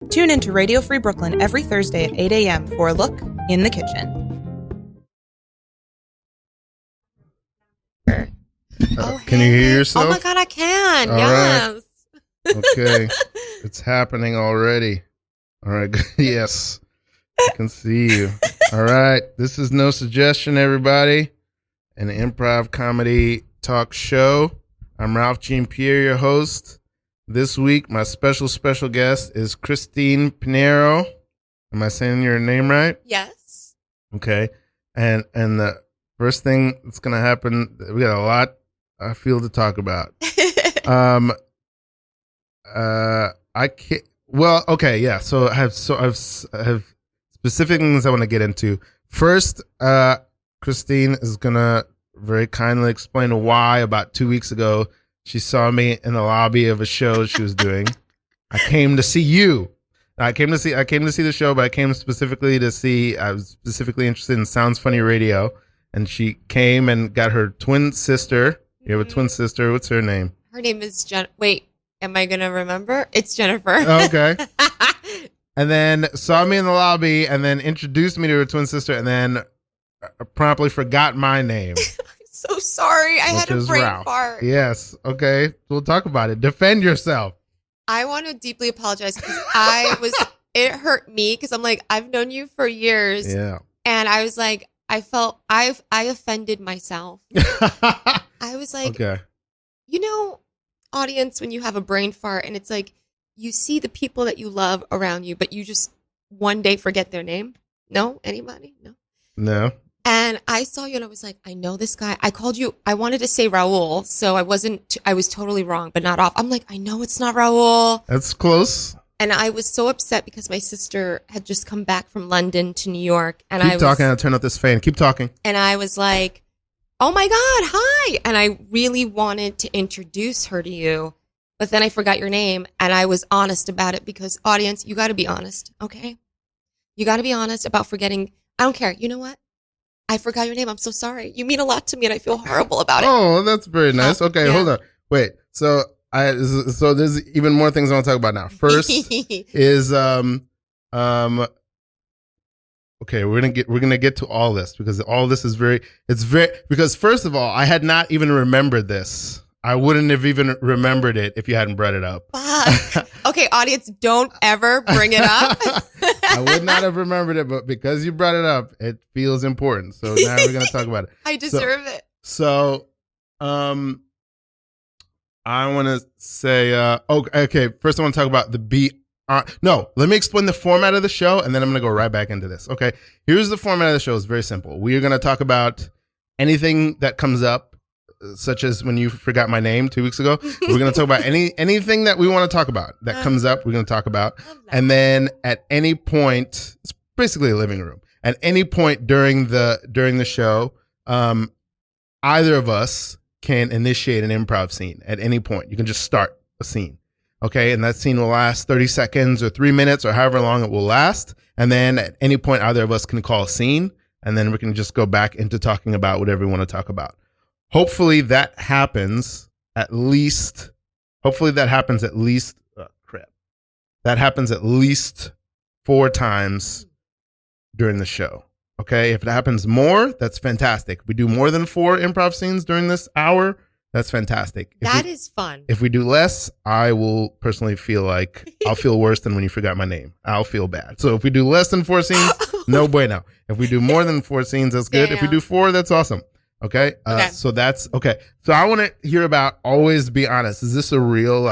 Tune into Radio Free Brooklyn every Thursday at 8 a.m. for a look in the kitchen. Can you hear yourself? Oh my God, I can. All yes. Right. Okay. It's happening already. All right. Yes. I can see you. All right. This is No Suggestion, everybody. An improv comedy talk show. I'm Ralph Jean Pierre, your host. This week, my special guest is Christine Pineiro. Am I saying your name right? Yes. Okay. And the first thing that's going to happen, we got a lot I feel to talk about. I can't. Well, okay, yeah. So I have specific things I want to get into. First, Christine is gonna very kindly explain why about 2 weeks ago she saw me in the lobby of a show she was doing. I came to see you. I came to see the show, but I came specifically to see. I was specifically interested in Sounds Funny Radio, and she came and got her twin sister. You have a twin sister. What's her name? Her name is Wait, am I going to remember? It's Jennifer. Okay. And then saw me in the lobby and then introduced me to her twin sister and then promptly forgot my name. I'm so sorry. I had a brain fart. Yes. Okay. We'll talk about it. Defend yourself. I want to deeply apologize because it hurt me because I'm like, I've known you for years. Yeah. And I was like, I felt I offended myself. I was like, okay. You know, audience, when you have a brain fart and it's like you see the people that you love around you, but you just one day forget their name. No? Anybody? No. And I saw you and I was like, I know this guy. I called you. I wanted to say Raul. So I was totally wrong, but not off. I'm like, I know it's not Raul. That's close. And I was so upset because my sister had just come back from London to New York. And Keep talking. I'll turn up this fan. Keep talking. And I was like, oh my God, hi. And I really wanted to introduce her to you, but then I forgot your name and I was honest about it because audience, you got to be honest. Okay. You got to be honest about forgetting. I don't care. You know what? I forgot your name. I'm so sorry. You mean a lot to me and I feel horrible about it. Oh, that's very nice. Okay. Yeah. Hold on. Wait. So there's even more things I want to talk about now. First is, okay, we're gonna get to all this because all this is because first of all, I had not even remembered this. I wouldn't have even remembered it if you hadn't brought it up. Fuck. Okay, audience, don't ever bring it up. I would not have remembered it, but because you brought it up, it feels important. So now we're gonna talk about it. I deserve it. So, I want to say, okay. First, I want to talk about no, let me explain the format of the show, and then I'm going to go right back into this. Okay, here's the format of the show. It's very simple. We are going to talk about anything that comes up, such as when you forgot my name 2 weeks ago. We're going to talk about anything that we want to talk about that comes up. We're going to talk about, and then at any point, it's basically a living room. At any point during the show, either of us can initiate an improv scene. At any point, you can just start a scene. Okay, and that scene will last 30 seconds or 3 minutes or however long it will last. And then at any point, either of us can call a scene, and then we can just go back into talking about whatever we want to talk about. Hopefully that happens at least, that happens at least 4 times during the show. Okay, if it happens more, that's fantastic. If we do more than 4 improv scenes during this hour, that's fantastic. That is fun. If we do less, I will personally feel like I'll feel worse than when you forgot my name. I'll feel bad. So if we do less than 4 scenes, no bueno. If we do more than 4 scenes, that's good. If we do 4, that's awesome. Okay. So that's okay. So I want to hear about always be honest. Is this a real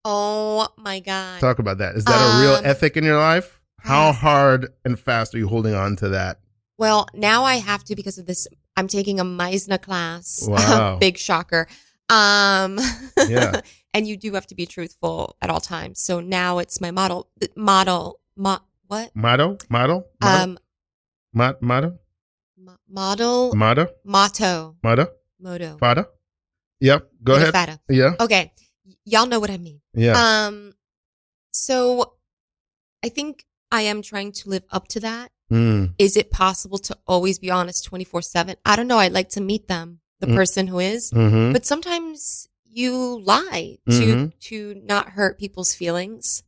oh my God. Talk about that. Is that a real ethic in your life? How hard and fast are you holding on to that? Well, now I have to because of this. I'm taking a Meisner class. Wow. Big shocker. Yeah. And you do have to be truthful at all times. So now it's my what? Motto? Model? Motto? Fada? Yep. Go ahead. Fada. Yeah. Okay. Y'all know what I mean. Yeah. So I think I am trying to live up to that. Mm. Is it possible to always be honest 24/7? I don't know. I'd like to meet them, the person who is, but sometimes you lie to not hurt people's feelings.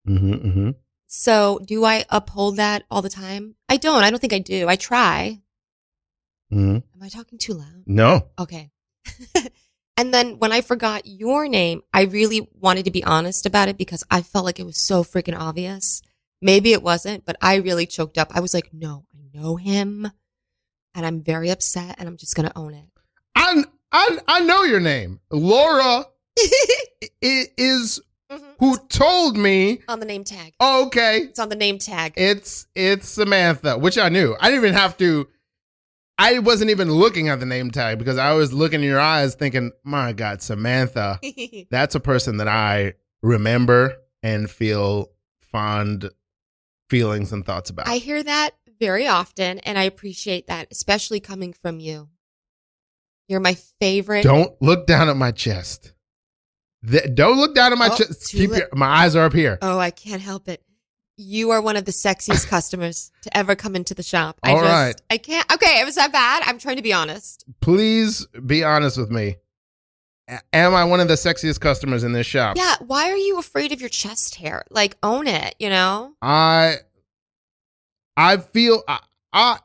Mm-hmm, mm-hmm. So do I uphold that all the time? I don't. I don't think I do. I try. Mm-hmm. Am I talking too loud? No. Okay. And then when I forgot your name, I really wanted to be honest about it because I felt like it was so freaking obvious. Maybe it wasn't, but I really choked up. I was like, no, I know him and I'm very upset and I'm just going to own it. I know your name. Laura is who told me. On the name tag. Oh, okay. It's on the name tag. It's Samantha, which I knew. I didn't even have to. I wasn't even looking at the name tag because I was looking in your eyes thinking, my God, Samantha, that's a person that I remember and feel fond feelings and thoughts about. I hear that very often and I appreciate that, especially coming from you. You're my favorite. Don't look down at my chest. Don't look down at my chest. My eyes are up here. Oh, I can't help it. You are one of the sexiest customers to ever come into the shop. All right. I can't. Okay, it was that bad. I'm trying to be honest. Please be honest with me. Am I one of the sexiest customers in this shop? Yeah. Why are you afraid of your chest hair? Like, own it, you know? I feel, I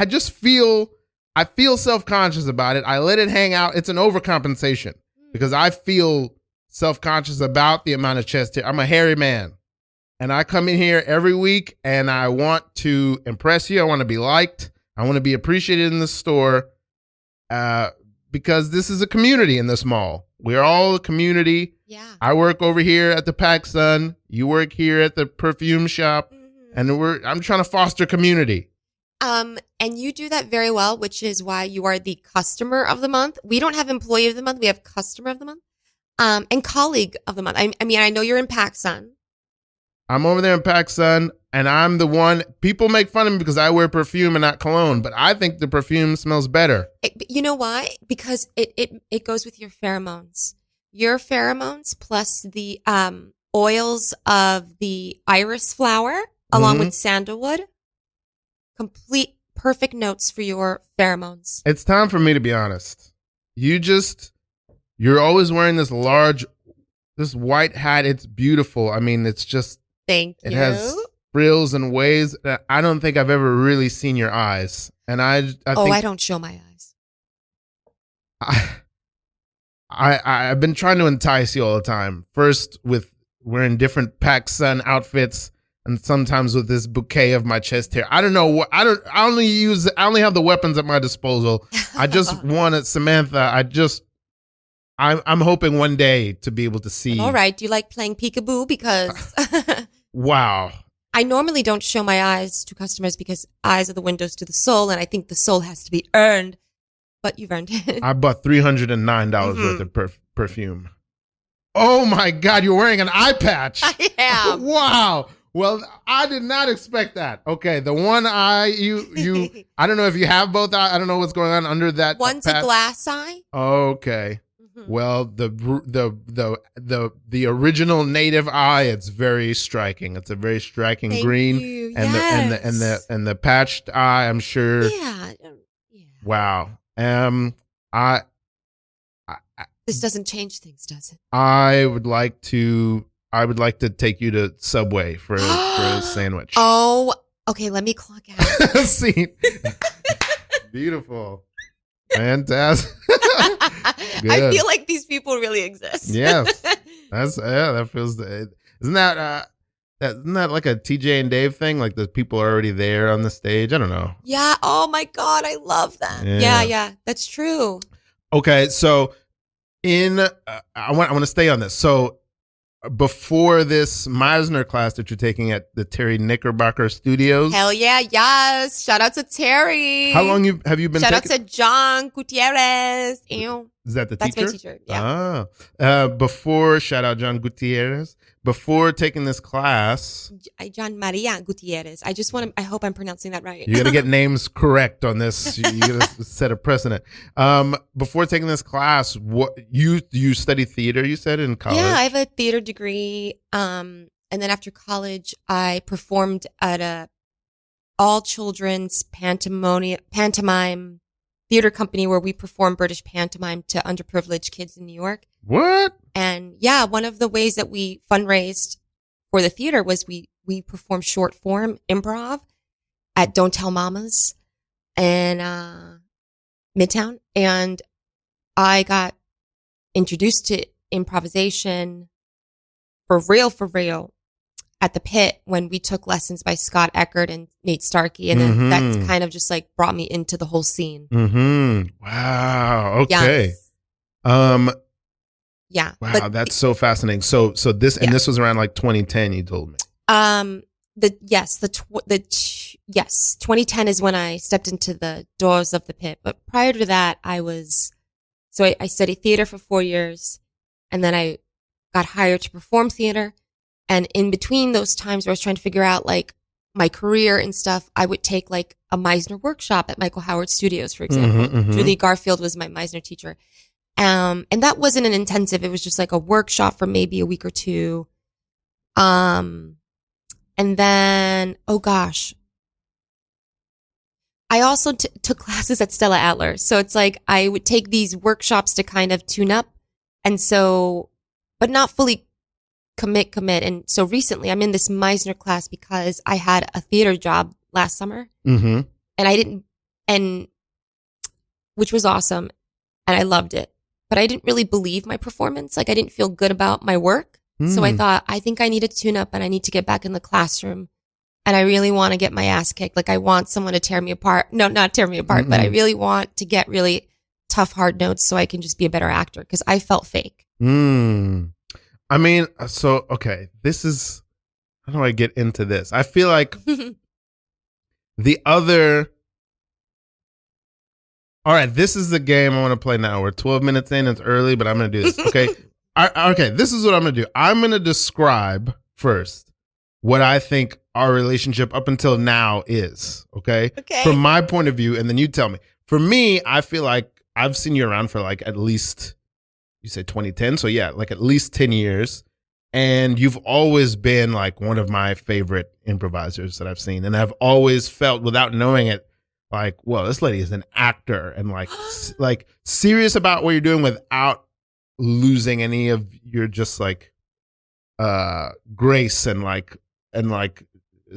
just feel, I feel self-conscious about it. I let it hang out. It's an overcompensation because I feel self-conscious about the amount of chest hair. I'm a hairy man. And I come in here every week and I want to impress you. I want to be liked. I want to be appreciated in the store because this is a community in this mall. We're all a community. Yeah. I work over here at the PacSun. You work here at the perfume shop. And I'm trying to foster community. And you do that very well, which is why you are the customer of the month. We don't have employee of the month. We have customer of the month and colleague of the month. I mean, I know you're in PacSun. I'm over there in PacSun, and I'm the one. People make fun of me because I wear perfume and not cologne, but I think the perfume smells better. You know why? Because it goes with your pheromones. Your pheromones plus the oils of the iris flower, along with sandalwood, complete perfect notes for your pheromones. It's time for me to be honest. You're always wearing this white hat. It's beautiful. I mean, it's just. Thank you. It has frills and waves that I don't think I've ever really seen your eyes. And I think I don't show my eyes. I've been trying to entice you all the time. First with wearing different PacSun outfits and sometimes with this bouquet of my chest hair. I don't know what I only have the weapons at my disposal. I just wanted Samantha. I'm hoping one day to be able to see. All right. Do you like playing peekaboo? Because wow. I normally don't show my eyes to customers because eyes are the windows to the soul, and I think the soul has to be earned. But you've earned it. I bought $309 worth of perfume. Oh my God! You're wearing an eye patch. I am. Wow. Well, I did not expect that. Okay, the one eye you I don't know if you have both eyes. I don't know what's going on under that. One's patch. a glass eye. Okay. Well, the original native eye, it's very striking. It's a very striking Thank green, you. and Yes. the patched eye. I'm sure. Yeah. Wow. This doesn't change things, does it? I would like to take you to Subway for a sandwich. Oh, okay. Let me clock out. See, beautiful, fantastic. I feel like these people really exist. Yes, that feels. Isn't that like a TJ and Dave thing? Like the people are already there on the stage. I don't know. Yeah. Oh my God, I love that. Yeah. That's true. Okay, so I want to stay on this. So before this Meisner class that you're taking at the Terry Knickerbocker Studios. Hell yeah, yes. Shout out to Terry. How long have you been Shout out to John Gutierrez. Ew. Is that the That's teacher? my teacher, yeah. Shout out John Gutierrez. Before taking this class. John Maria Gutierrez. I hope I'm pronouncing that right. You got to get names correct on this. You got to set a precedent. Before taking this class, what you study theater, you said, in college? Yeah, I have a theater degree. And then after college, I performed at a all children's pantomime theater company where we perform British pantomime to underprivileged kids in New York. What? And yeah, one of the ways that we fundraised for the theater was we performed short form improv at Don't Tell Mamas in Midtown. And I got introduced to improvisation for real at the Pit when we took lessons by Scott Eckert and Nate Starkey. And then that kind of just like brought me into the whole scene. Wow. Okay. Yes. Yeah. Wow, that's so fascinating. So this and this was around like 2010. You told me. 2010 is when I stepped into the doors of the Pit. But prior to that, I studied theater for 4 years, and then I got hired to perform theater. And in between those times where I was trying to figure out like my career and stuff, I would take like a Meisner workshop at Michael Howard Studios, for example. Julie Garfield was my Meisner teacher. And that wasn't an intensive. It was just like a workshop for maybe a week or two. And then, oh gosh, I also took classes at Stella Adler. So it's like I would take these workshops to kind of tune up. And so, but not fully commit. And so recently I'm in this Meisner class because I had a theater job last summer and I didn't, and which was awesome. And I loved it, but I didn't really believe my performance. Like I didn't feel good about my work. So I thought, I think I need to tune up and I need to get back in the classroom. And I really want to get my ass kicked. Like I want someone to tear me apart. No, not tear me apart, but I really want to get really tough, hard notes so I can just be a better actor because I felt fake. I mean, so, okay, this is, how do I get into this? I feel like all right, this is the game I want to play now. We're 12 minutes in, it's early, but I'm going to do this, okay? Okay, this is what I'm going to do. I'm going to describe first what I think our relationship up until now is, okay? From my point of view, and then you tell me. For me, I feel like I've seen you around for like at least, you say 2010, so yeah, like at least 10 years. And you've always been like one of my favorite improvisers that I've seen. And I've always felt, without knowing it, like, well, this lady is an actor and like serious about what you're doing without losing any of your just like grace and like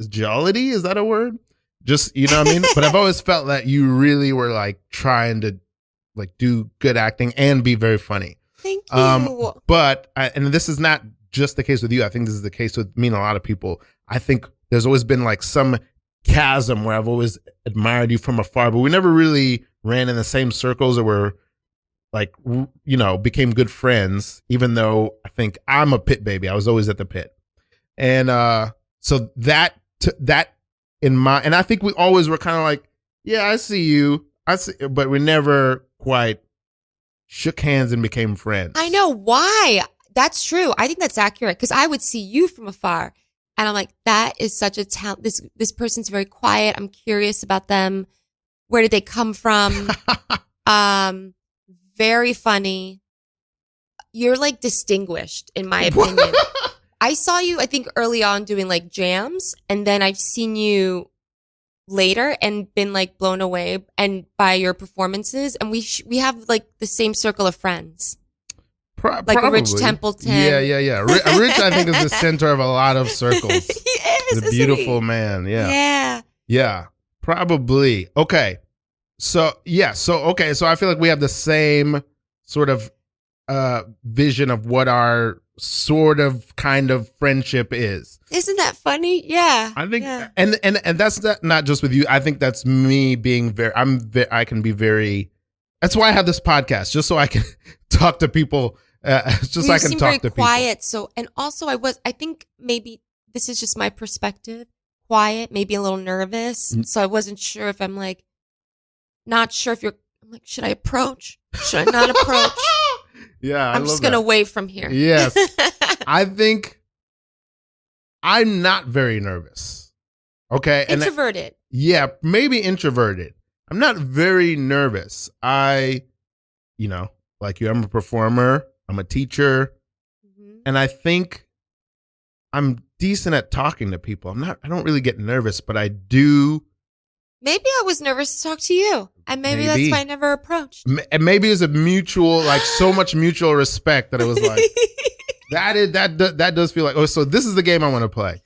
jollity. Is that a word? Just, you know what I mean? But I've always felt that you really were like trying to like do good acting and be very funny. Thank you. But and this is not just the case with you. I think this is the case with me and a lot of people. I think there's always been like some chasm where I've always admired you from afar, but we never really ran in the same circles or were like, you know, became good friends, even though I think I'm a Pit baby. I was always at the Pit. And so that in my, and I think we always were kind of like, yeah, I see you. But we never quite shook hands and became friends. I know why. That's true. I think that's accurate because I would see you from afar and I'm like, that is such a talent. This person's very quiet. I'm curious about them. Where did they come from? Very funny. You're like distinguished in my opinion. I saw you, I think early on doing like jams and then I've seen you later and been like blown away and by your performances. And we have like the same circle of friends. Like probably. Rich Templeton. Yeah. Rich, I think, is the center of a lot of circles. He is. The beautiful man. Yeah. Yeah. Probably. Okay. So I feel like we have the same sort of vision of what our sort of kind of friendship is. Isn't that funny? Yeah. I think, and that's not just with you. I think that's me being I can be very, that's why I have this podcast, just so I can talk to people. Just so I can talk to people. Quiet. So, and also I think maybe this is just my perspective. Quiet, maybe a little nervous. So I wasn't sure if I'm like, not sure if I'm like, should I approach? Should I not approach? Yeah. I'm just going to wave from here. Yes. I think I'm not very nervous. Okay. Introverted. Yeah. Maybe introverted. I'm not very nervous. Like you, I'm a performer. I'm a teacher. And I think I'm decent at talking to people. I don't really get nervous, but I do. Maybe I was nervous to talk to you. And maybe that's why I never approached. And maybe it's a mutual, like so much mutual respect that it was like, That does feel like, oh, so this is the game I want to play.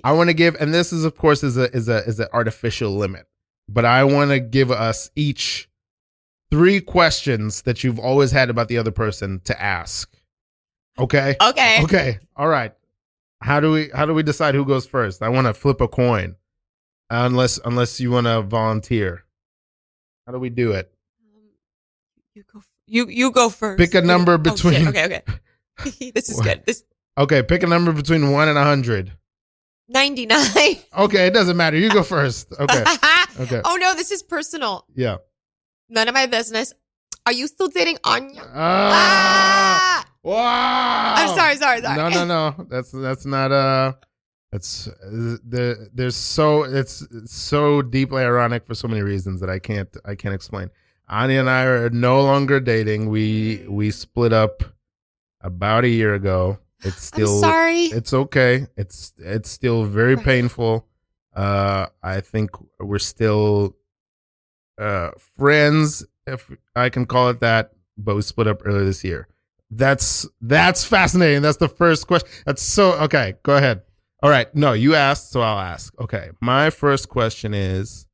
I want to give, and this is of course is an artificial limit, but I want to give us each 3 questions that you've always had about the other person to ask. Okay. Okay. All right. How do we decide who goes first? I want to flip a coin, unless you want to volunteer. How do we do it? You go first. Pick a number between. Okay. This is good. Okay, pick a number between 1 and 100. 99. Okay, it doesn't matter. You go first. Okay. Okay. Oh no, this is personal. Yeah. None of my business. Are you still dating Anya? Wow. I'm sorry. No. That's not it's so deeply ironic for so many reasons that I can't explain. Anya and I are no longer dating. We split up about a year ago. It's still I'm sorry. It's okay. It's still very painful. I think we're still friends, if I can call it that, but we split up earlier this year. That's fascinating. That's the first question. That's so okay. Go ahead. All right. No, you asked, so I'll ask. Okay. My first question is,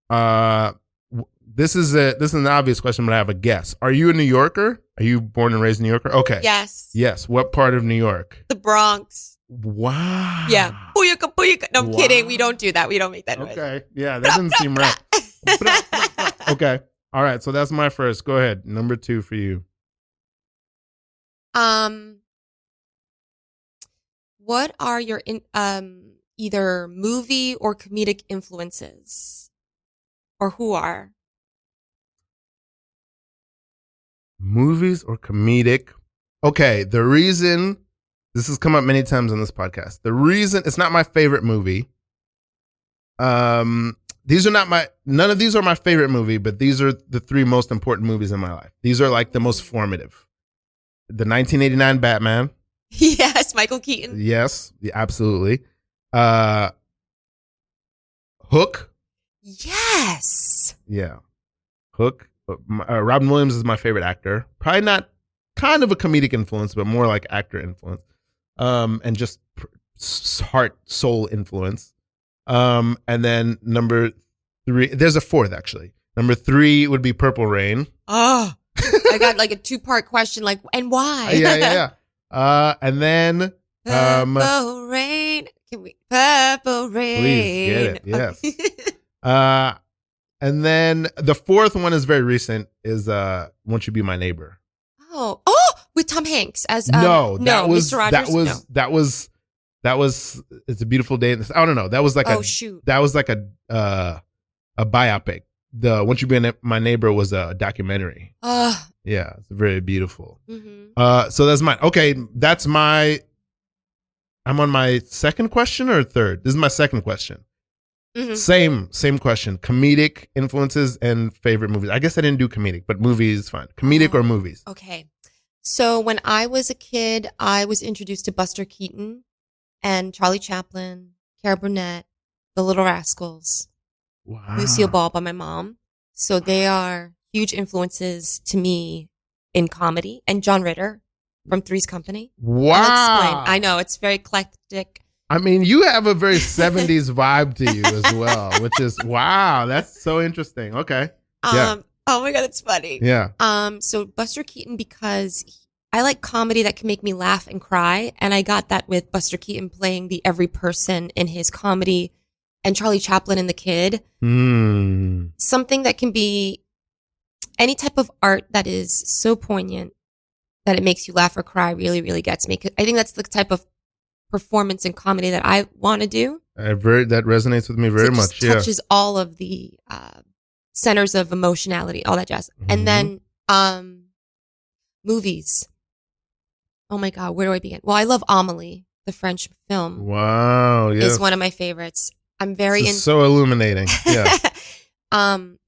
this is an obvious question, but I have a guess. Are you a New Yorker? Are you born and raised in New Yorker? Okay. Yes. What part of New York? The Bronx. Wow. Yeah. Booyaka, booyaka. No, I'm kidding. We don't do that. We don't make that noise. Okay. Yeah, that doesn't seem right. Okay. All right. So that's my first. Go ahead. Number 2 for you. What are your either movie or comedic influences, or who are? Movies or comedic? Okay, the reason this has come up many times on this podcast. The reason it's not my favorite movie. None of these are my favorite movie, but these are the 3 most important movies in my life. These are like the most formative. The 1989 Batman. Yes, Michael Keaton. Yes, absolutely. Hook. Yes. Yeah. Hook. Robin Williams is my favorite actor. Probably not kind of a comedic influence, but more like actor influence. And just heart, soul influence. And then number 3, there's a 4th actually. Number 3 would be Purple Rain. Oh, I got like a 2-part question, like, and why? Yeah. And then Purple Rain. Purple Rain. Please get it. Yes. And then the 4th one is very recent. Is Won't You Be My Neighbor? Oh, with Tom Hanks as Mr. Rogers. That was It's a Beautiful Day. I don't know. That was like a biopic. The Won't You Be My Neighbor was a documentary. Yeah, it's very beautiful. Mm-hmm. So that's mine. Okay, I'm on my second question or third? This is my second question. Mm-hmm. Same question. Comedic influences and favorite movies. I guess I didn't do comedic, but movies is fine. Comedic or movies? Okay. So when I was a kid, I was introduced to Buster Keaton and Charlie Chaplin, Cara Burnett, The Little Rascals, Lucille Ball by my mom. So they are huge influences to me in comedy. And John Ritter from Three's Company. Wow. I'll explain. I know, it's very eclectic. I mean, you have a very 70s vibe to you as well, which is, wow, that's so interesting. Okay. Yeah. Oh my God, it's funny. Yeah. So Buster Keaton, because I like comedy that can make me laugh and cry. And I got that with Buster Keaton playing the every person in his comedy and Charlie Chaplin in The Kid. Something that can be any type of art that is so poignant that it makes you laugh or cry really, really gets me. I think that's the type of performance and comedy that I want to do. That resonates with me very much. It touches all of the centers of emotionality, all that jazz. Mm-hmm. And then movies. Oh my God, where do I begin? Well, I love Amélie, the French film. Wow, yeah, is one of my favorites. I'm very so illuminating. Yeah.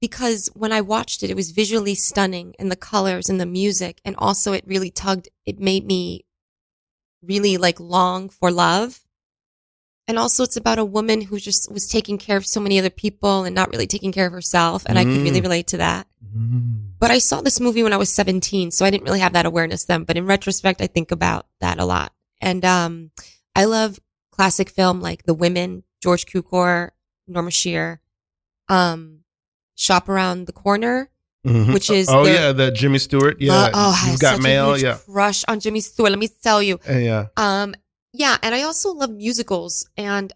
Because when I watched it, it was visually stunning, and the colors and the music, and also it really tugged. It made me really like long for love. And also it's about a woman who just was taking care of so many other people and not really taking care of herself. And I could really relate to that. But I saw this movie when I was 17, so I didn't really have that awareness then. But in retrospect, I think about that a lot. And I love classic film like The Women, George Cukor, Norma Shear, Shop Around the Corner, which is the Jimmy Stewart. Yeah, You've Got Mail. Yeah, crush on Jimmy Stewart. Let me tell you. Yeah. Yeah, and I also love musicals and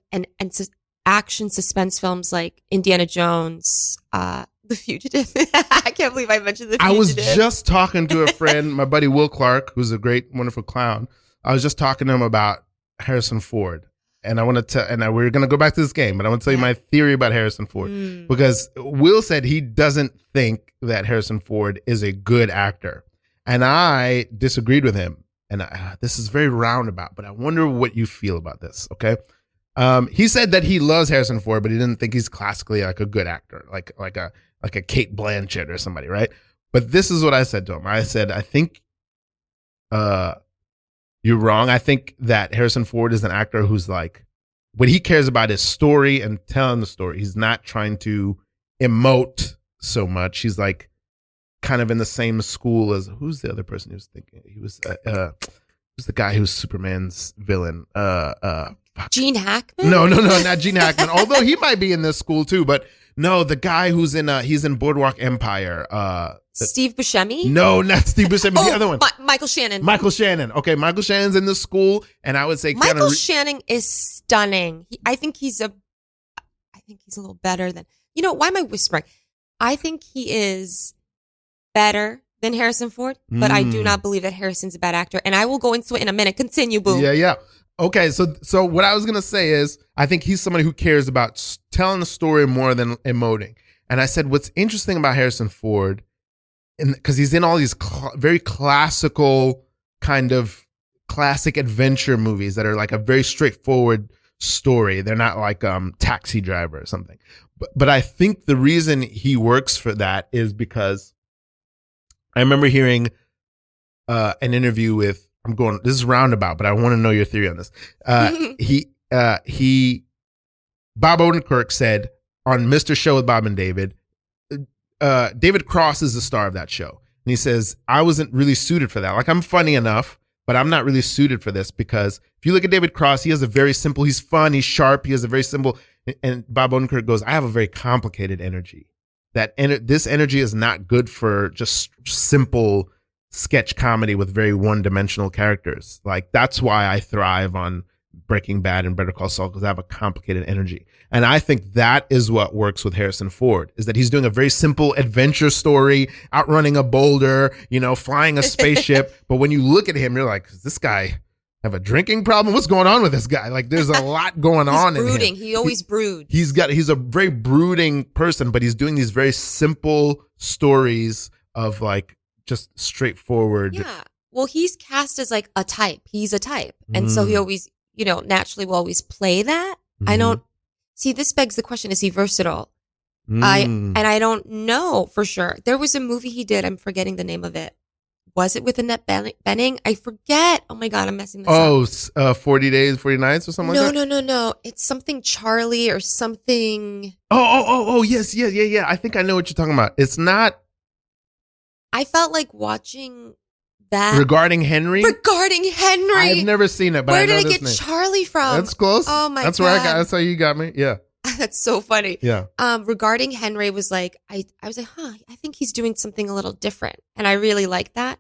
action suspense films like Indiana Jones, The Fugitive. I can't believe I mentioned The Fugitive. I was just talking to a friend, my buddy Will Clark, who's a great, wonderful clown. I was just talking to him about Harrison Ford. And I want to tell, and we're going to go back to this game, but I want to tell you my theory about Harrison Ford. Because Will said he doesn't think that Harrison Ford is a good actor. And I disagreed with him. And this is very roundabout, but I wonder what you feel about this, okay? He said that he loves Harrison Ford, but he didn't think he's classically like a good actor, like a Kate Blanchett or somebody, right? But this is what I said to him. I said, I think you're wrong. I think that Harrison Ford is an actor who's like, what he cares about is story and telling the story. He's not trying to emote so much. He's like kind of in the same school as, who's the other person he was thinking? He was who's the guy who's Superman's villain? Gene Hackman? No, not Gene Hackman. Although he might be in this school too, but no, the guy who's in he's in Boardwalk Empire. Steve Buscemi? No, not Steve Buscemi. The other one. Michael Shannon. Michael Shannon. Okay, Michael Shannon's in the school, and I would say Michael Shannon is stunning. I think he's a little better than, why am I whispering? I think he is better than Harrison Ford, but I do not believe that Harrison's a bad actor. And I will go into it in a minute. Continue, boo. Yeah. Okay, so what I was going to say is I think he's somebody who cares about telling the story more than emoting. And I said what's interesting about Harrison Ford, because he's in all these very classical kind of classic adventure movies that are like a very straightforward story. They're not like Taxi Driver or something. But I think the reason he works for that is because I remember hearing an interview with, this is roundabout, but I want to know your theory on this. Bob Odenkirk said on Mr. Show with Bob and David, David Cross is the star of that show. And he says, I wasn't really suited for that. Like, I'm funny enough, but I'm not really suited for this because if you look at David Cross, he has a very simple, he's fun, he's sharp, he has a very simple, and Bob Odenkirk goes, I have a very complicated energy. This energy is not good for just simple sketch comedy with very one-dimensional characters. Like, that's why I thrive on Breaking Bad and Better Call Saul, because I have a complicated energy. And I think that is what works with Harrison Ford, is that he's doing a very simple adventure story, outrunning a boulder, flying a spaceship. But when you look at him, you're like, does this guy have a drinking problem? What's going on with this guy? Like, there's a lot going on in him. He always broods. He's a very brooding person, but he's doing these very simple stories of like just straightforward. Yeah. Well, he's cast as like a type. He's a type. And so he always, naturally will always play that. I don't see, this begs the question, is he versatile? I don't know for sure. There was a movie he did. I'm forgetting the name of it. Was it with Annette Bening? I forget. Oh my God, I'm messing this up. 40 Days, 40 Nights or something like that? No. It's something Charlie or something. Oh, yes. Yeah. I think I know what you're talking about. It's not. I felt like watching that. Regarding Henry? I've never seen it, but I know this name. Where did I get Charlie from? That's close. Oh my God. That's where that's how you got me. Yeah. That's so funny. Yeah. Regarding Henry was like, I was like, I think he's doing something a little different. And I really like that.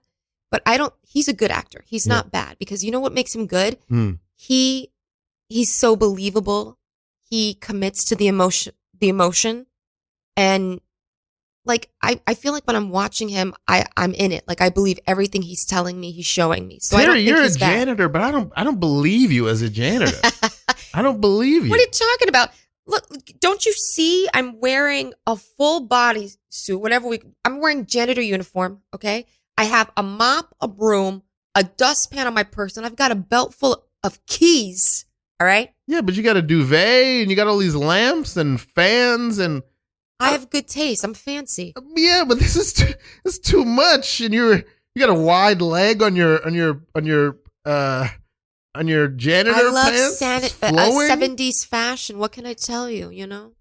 But he's a good actor. He's not bad, because you know what makes him good? He's so believable. He commits to the emotion. And like, I feel like when I'm watching him, I'm in it. Like, I believe everything he's telling me, he's showing me. So Terry, you're a janitor, but I don't believe you as a janitor. I don't believe you. What are you talking about? Look, don't you see I'm wearing a full body suit, I'm wearing janitor uniform, okay? I have a mop, a broom, a dustpan on my person. I've got a belt full of keys, all right? Yeah, but you got a duvet and you got all these lamps and fans and... I have good taste. I'm fancy. Yeah, but this is too much, and you got a wide leg on your janitor I love pants. 70s fashion. What can I tell you?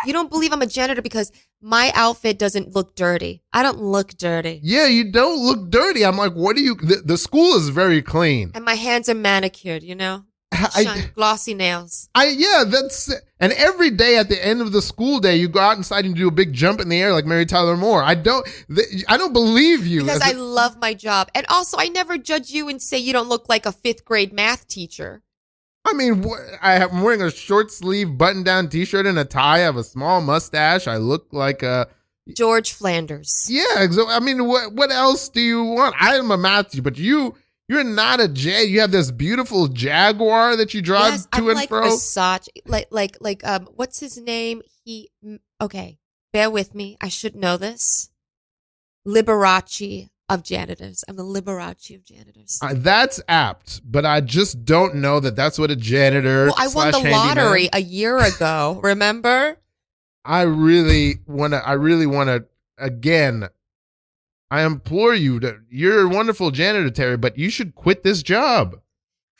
You don't believe I'm a janitor because my outfit doesn't look dirty. I don't look dirty. Yeah, you don't look dirty. I'm like, what do you? The school is very clean. And my hands are manicured, you know? Glossy nails. That's, and every day at the end of the school day, you go out inside and do a big jump in the air like Mary Tyler Moore. I don't believe you. Because I love my job. And also, I never judge you and say you don't look like a 5th grade math teacher. I mean, I'm wearing a short sleeve button down t-shirt and a tie. I have a small mustache. I look like a George Flanders. Yeah. So, I mean, what else do you want? I am a math teacher, but you're not a J. You have this beautiful Jaguar that you drive to and like fro. Versace, like what's his name? Okay, bear with me. I should know this. Liberace of janitors. I'm the Liberace of janitors. That's apt, but I just don't know that that's what a janitor. Well, I won the lottery a year ago. Remember? I really want to. Again, I implore you to. You're a wonderful janitor, Terry, but you should quit this job.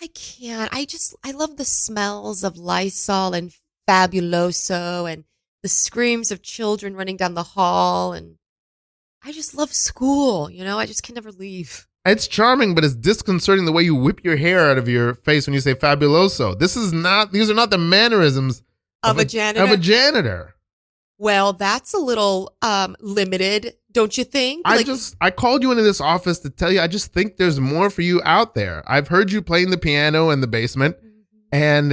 I can't. I love the smells of Lysol and Fabuloso and the screams of children running down the hall, and I just love school. You know, I just can never leave. It's charming, but it's disconcerting the way you whip your hair out of your face when you say Fabuloso. These are not the mannerisms of a janitor. Well, that's a little limited, don't you think? I called you into this office to tell you I just think there's more for you out there. I've heard you playing the piano in the basement, and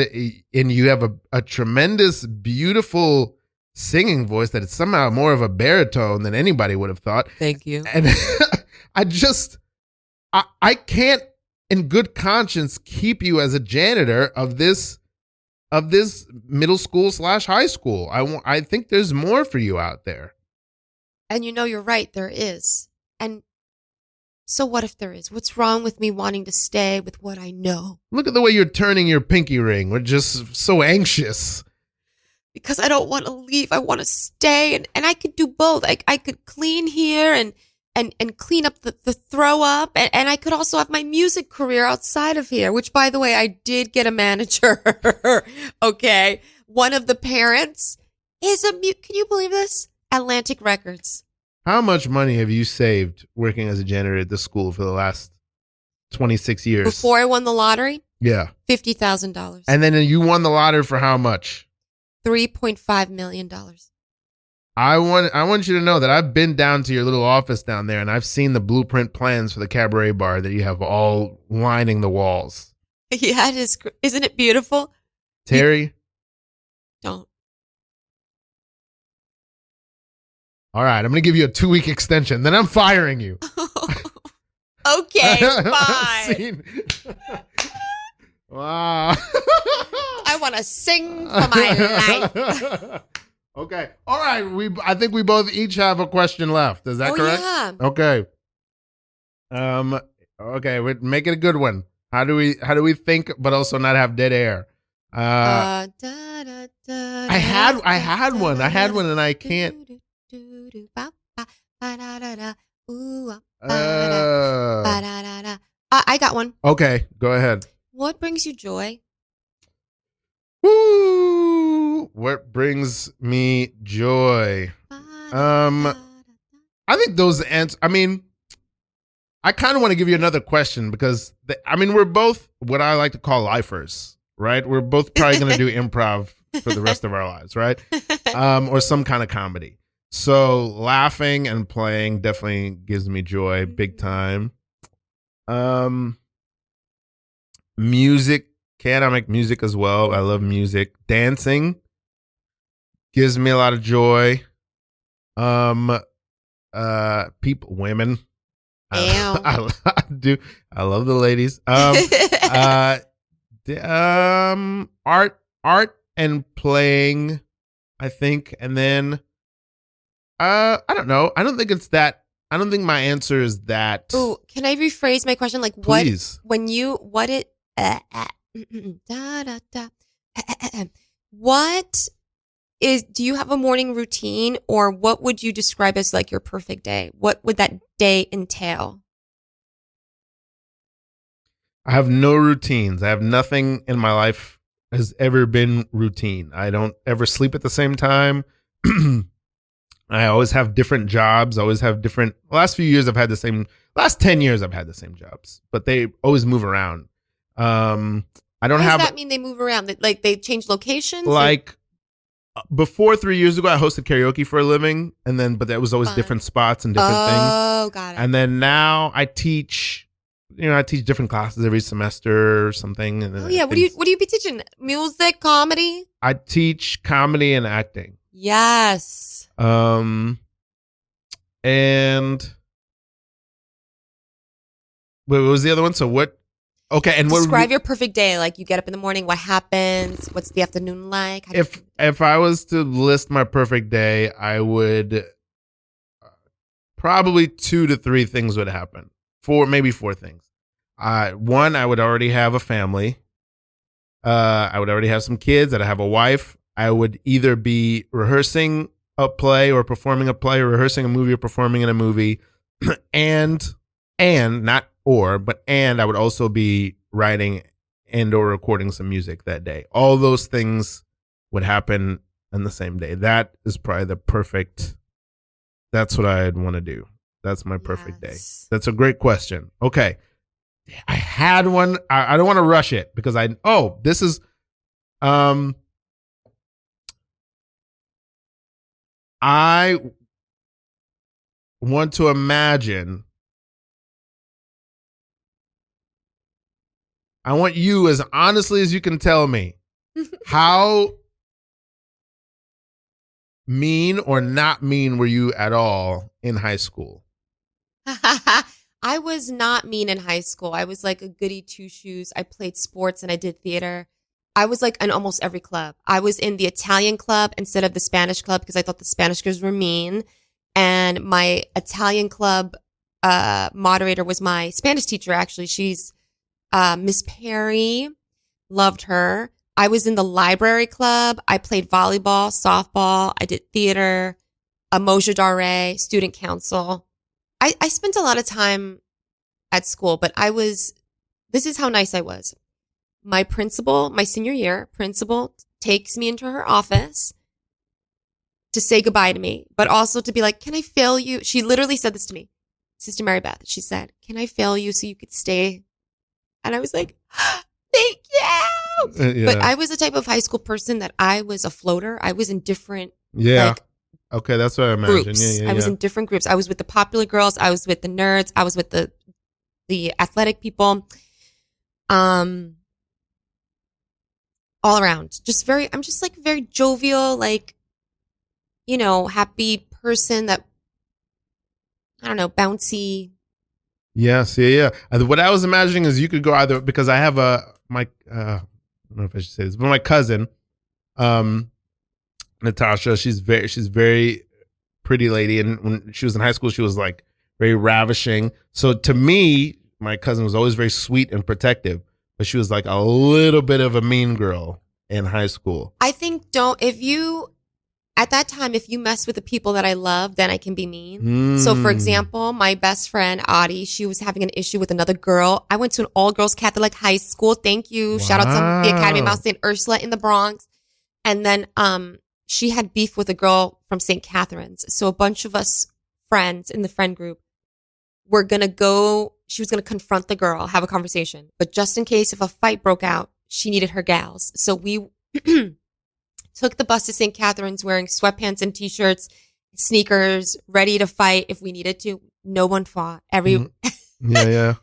you have a tremendous, beautiful singing voice that is somehow more of a baritone than anybody would have thought. Thank you. And I can't in good conscience keep you as a janitor of this middle school / high school. I think there's more for you out there. And you know, you're right, there is. And so what if there is? What's wrong with me wanting to stay with what I know? Look at the way you're turning your pinky ring. We're just so anxious. Because I don't want to leave. I want to stay. And I could do both. I could clean here and clean up the throw up. And I could also have my music career outside of here, which, by the way, I did get a manager. Okay. One of the parents is can you believe this? Atlantic Records. How much money have you saved working as a janitor at this school for the last 26 years? Before I won the lottery? Yeah. $50,000. And then you won the lottery for how much? $3.5 million. I want you to know that I've been down to your little office down there, and I've seen the blueprint plans for the cabaret bar that you have all lining the walls. Yeah, it is. Isn't it beautiful? Terry? Don't. All right, I'm going to give you a 2-week extension. Then I'm firing you. Okay, fine. Wow. I want to sing for my life. Okay. All right. I think we both each have a question left. Is that correct? Yeah. Okay. Okay. Make it a good one. How do we think, but also not have dead air? I had one, and I can't. I got one. Okay. Go ahead. What brings you joy? Woo! What brings me joy? I think those answers. I mean, I kind of want to give you another question because we're both what I like to call lifers, right? We're both probably going to do improv for the rest of our lives, right? Or some kind of comedy. So laughing and playing definitely gives me joy, big time. Music. I make music as well. I love music. Dancing gives me a lot of joy. Women. I do. I love the ladies. Art and playing, I think. And then, I don't know. I don't think my answer is that. Ooh, can I rephrase my question? Like, please. Do you have a morning routine, or what would you describe as like your perfect day? What would that day entail? I have no routines. I have nothing in my life. has ever been routine. I don't ever sleep at the same time. I always have different jobs. I always have different. Last 10 years I've had the same jobs, but they always move around. I don't What have. does that mean? They move around? Like they change locations? Like before 3 years ago, I hosted karaoke for a living, but that was always different spots and different things. Oh, got it. And then now I teach. I teach different classes every semester or something. And then Oh yeah, what do you be teaching? Music, comedy? I teach comedy and acting. Yes. And wait, what was the other one? So what? Okay, and describe your perfect day. Like you get up in the morning. What happens? What's the afternoon like? If I was to list my perfect day, I would probably 2 to 3 things would happen. Maybe 4 things. One, I would already have a family. I would already have some kids. I'd have a wife. I would either be rehearsing a play or performing a play, or rehearsing a movie or performing in a movie, and I would also be writing and or recording some music that day. All those things would happen on the same day. That is probably the perfect. That's what I'd want to do. That's my perfect day. That's a great question. Okay. I had one. I don't want to rush it because this is, I want to imagine. I want you, as honestly as you can tell me, how mean or not mean were you at all in high school? I was not mean in high school. I was like a goody two shoes. I played sports and I did theater. I was like in almost every club. I was in the Italian club instead of the Spanish club because I thought the Spanish girls were mean. And my Italian club moderator was my Spanish teacher, actually. She's Miss Perry. Loved her. I was in the library club. I played volleyball, softball. I did theater, Moja Dare, student council. I spent a lot of time at school, but this is how nice I was. My principal, my senior year, takes me into her office to say goodbye to me, but also to be like, can I fail you? She literally said this to me, Sister Mary Beth. She said, can I fail you so you could stay? And I was like, thank you. Yeah. But I was the type of high school person that I was a floater. I was in different okay, that's what I imagine. groups. Yeah. I was in different groups. I was with the popular girls. I was with the nerds. I was with the athletic people. All around. I'm just like very jovial, like, happy person that, I don't know, bouncy. Yes, yeah. And what I was imagining is you could go either, because I have I don't know if I should say this, but my cousin, Natasha, she's very pretty lady, and when she was in high school, she was like very ravishing. So to me, my cousin was always very sweet and protective, but she was like a little bit of a mean girl in high school. I think at that time, if you mess with the people that I love, then I can be mean. So for example, my best friend, Audie, she was having an issue with another girl. I went to an all-girls Catholic high school. Thank you. Wow. Shout out to the Academy of Mount St. Ursula in the Bronx. And then she had beef with a girl from St. Catherine's. So a bunch of us friends in the friend group were going to go. She was going to confront the girl, have a conversation. But just in case if a fight broke out, she needed her gals. So we took the bus to St. Catherine's wearing sweatpants and T-shirts, sneakers, ready to fight if we needed to. No one fought. Yeah.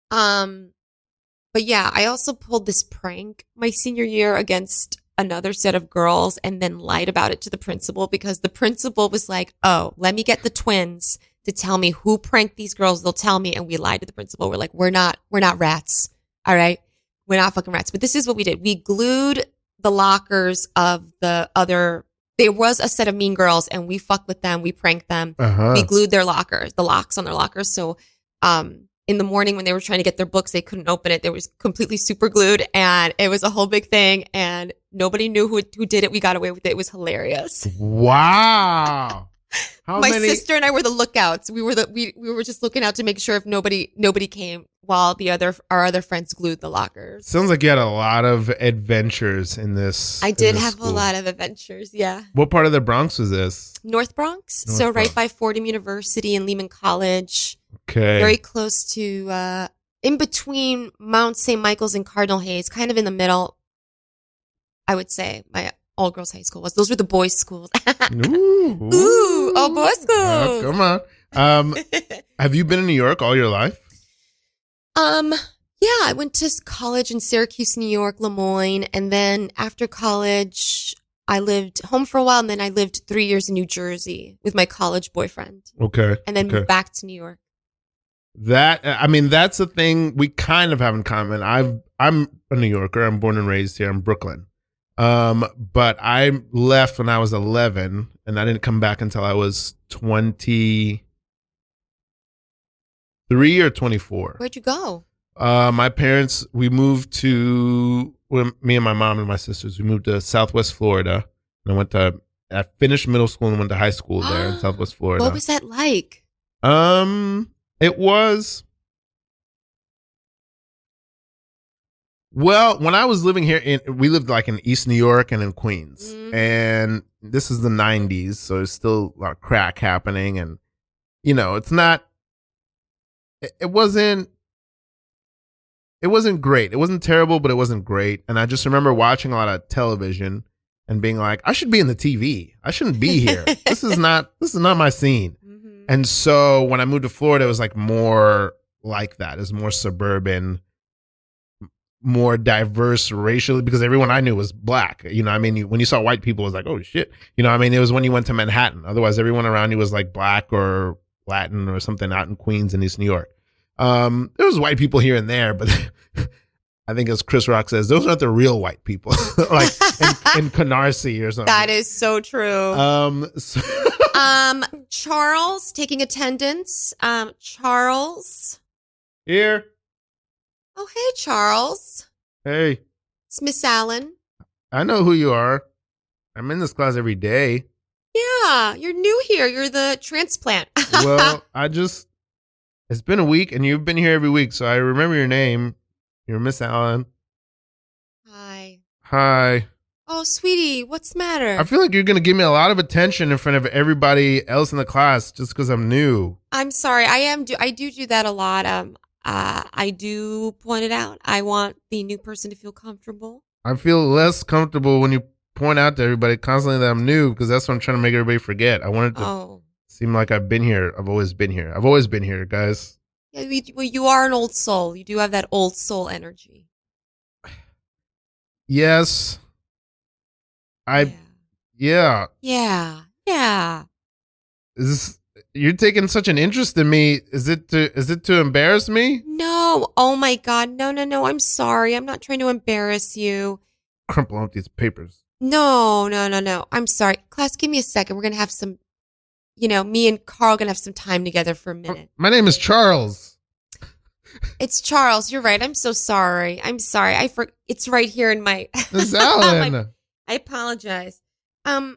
But yeah, I also pulled this prank my senior year against another set of girls and then lied about it to the principal because the principal was like, oh, let me get the twins to tell me who pranked these girls. They'll tell me. And we lied to the principal. We're like, we're not rats. All right. We're not fucking rats. But this is what we did. We glued the lockers of the other. There was a set of mean girls and we fucked with them. We pranked them. We glued their lockers, the locks on their lockers. So, in the morning when they were trying to get their books, they couldn't open it. They was completely super glued and it was a whole big thing and nobody knew who did it. We got away with it. It was hilarious. Wow. My sister and I were the lookouts. We were just looking out to make sure if nobody came while our other friends glued the lockers. Sounds like you had a lot of adventures in this. I did have school. a lot of adventures. Yeah. What part of the Bronx was this? North Bronx. North So Bronx. right by Fordham University and Lehman College. Okay. Very close to in between Mount St. Michael's and Cardinal Hayes, kind of in the middle. I would say my all girls high school was. Those were the boys' schools. Ooh, all boys' schools. Come on. Have you been in New York all your life? Yeah, I went to college in Syracuse, New York, Lemoyne, and then after college, I lived home for a while, and then I lived 3 years in New Jersey with my college boyfriend. Okay. And then moved back to New York. That's the thing we kind of have in common. I'm a New Yorker. I'm born and raised here in Brooklyn. But I left when I was 11, and I didn't come back until I was 23 or 24. Where'd you go? My parents, we moved to, me and my mom and my sisters, we moved to Southwest Florida. And I finished middle school and went to high school there in Southwest Florida. What was that like? It was, well, when I was living here, we lived like in East New York and in Queens. Mm. And this is the 90s, so there's still a lot of crack happening. And, it's not, it wasn't great. It wasn't terrible, but it wasn't great. And I just remember watching a lot of television and being like, I should be in the TV. I shouldn't be here. This is not my scene. Mm-hmm. And so when I moved to Florida, it was like more like that. It was more suburban, more diverse racially, because everyone I knew was black. When you saw white people, it was like, oh shit. It was when you went to Manhattan. Otherwise, everyone around you was like black or Latin or something out in Queens and East New York. There was white people here and there, but I think as Chris Rock says, those aren't the real white people, like in Canarsie or something. That is so true. Charles taking attendance. Charles. Here. Oh, hey, Charles. Hey. It's Miss Allen. I know who you are. I'm in this class every day. Yeah, you're new here. You're the transplant. Well, it's been a week and you've been here every week, so I remember your name. You're Miss Allen. Hi. Hi. Oh, sweetie, what's the matter? I feel like you're going to give me a lot of attention in front of everybody else in the class just because I'm new. I'm sorry. I do that a lot. I do point it out. I want the new person to feel comfortable. I feel less comfortable when you point out to everybody constantly that I'm new, because that's what I'm trying to make everybody forget. I want it to seem like I've been here. I've always been here. I've always been here, guys. Yeah, well, you are an old soul. You do have that old soul energy. Yes. Yeah. You're taking such an interest in me. Is it to embarrass me? No. Oh my God. No. I'm sorry. I'm not trying to embarrass you. Crumple up these papers. No. I'm sorry. Class, give me a second. We're going to have some, me and Carl are going to have some time together for a minute. My name is Charles. It's Charles. You're right. I'm so sorry. It's right here in my. Miss Allen. I apologize. All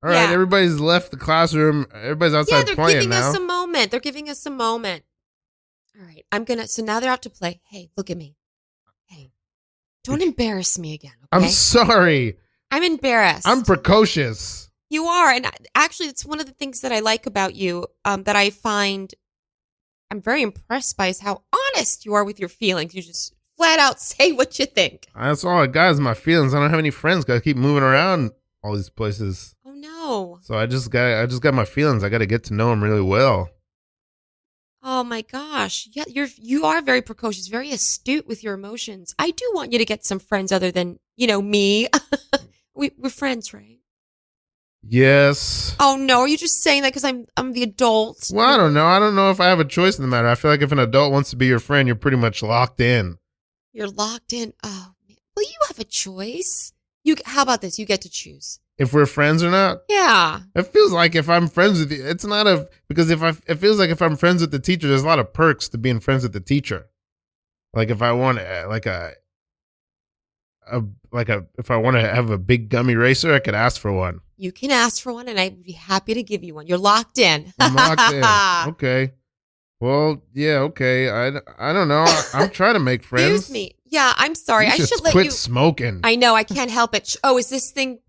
right, everybody's left the classroom. Everybody's outside playing now. They're giving us a moment. All right, so now they're out to play. Hey, look at me. Hey, don't embarrass me again, okay? I'm sorry. I'm embarrassed. I'm precocious. You are, and actually, it's one of the things that I like about you, that I find I'm very impressed by, is how honest you are with your feelings. You just flat out say what you think. That's all I got is my feelings. I don't have any friends. Got to keep moving around all these places. Oh no! So I just got my feelings. I got to get to know them really well. Oh my gosh! Yeah, you are very precocious, very astute with your emotions. I do want you to get some friends other than me. We're friends, right? Yes. Oh no! Are you just saying that because I'm the adult? Well, I don't know. I don't know if I have a choice in the matter. I feel like if an adult wants to be your friend, you're pretty much locked in. You're locked in. Oh man! Well, you have a choice. How about this? You get to choose if we're friends or not. Yeah. It feels like if I'm friends with you, it's not because it feels like if I'm friends with the teacher, there's a lot of perks to being friends with the teacher. Like if I want if I want to have a big gummy racer, I could ask for one. You can ask for one, and I'd be happy to give you one. You're locked in. I'm locked in. Okay. Well, yeah, okay. I don't know. I'm trying to make friends. Excuse me. Yeah, I'm sorry. You I just should let quit you. smoking. I know. I can't help it. Oh, is this thing?